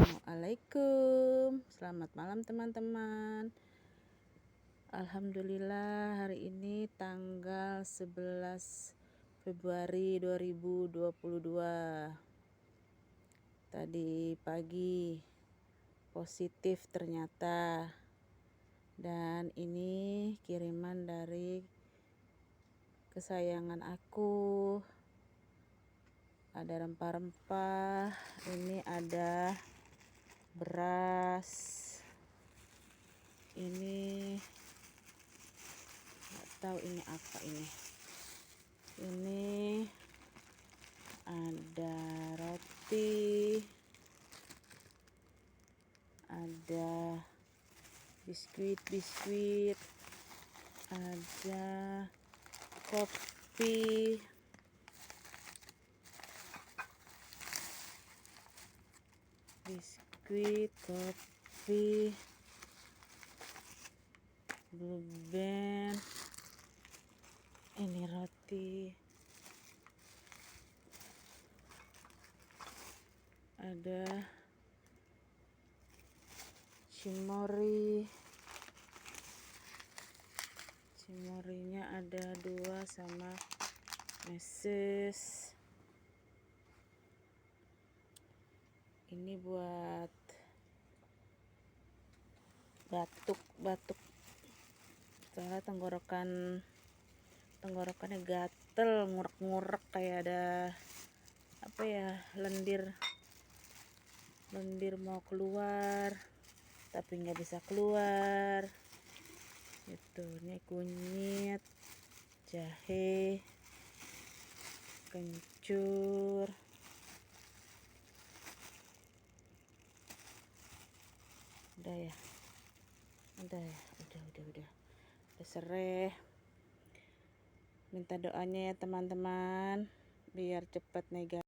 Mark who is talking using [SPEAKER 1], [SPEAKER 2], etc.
[SPEAKER 1] Assalamualaikum, selamat malam teman-teman. Alhamdulillah hari ini tanggal 11 Februari 2022. Tadi pagi positif ternyata. Dan ini kiriman dari kesayangan aku. Ada rempah-rempah, ini ada beras, ini nggak tahu ini apa ini ada roti, ada biskuit, ada kopi, kopi, blue band, ini roti, ada cimorinya ada 2 sama meses. Ini buat batuk soalnya tenggorokannya gatel, ngurek kayak ada apa ya, lendir mau keluar tapi nggak bisa keluar itu. Ini kunyit, jahe, kencur, udah serai. Minta doanya ya teman-teman biar cepet nih guys.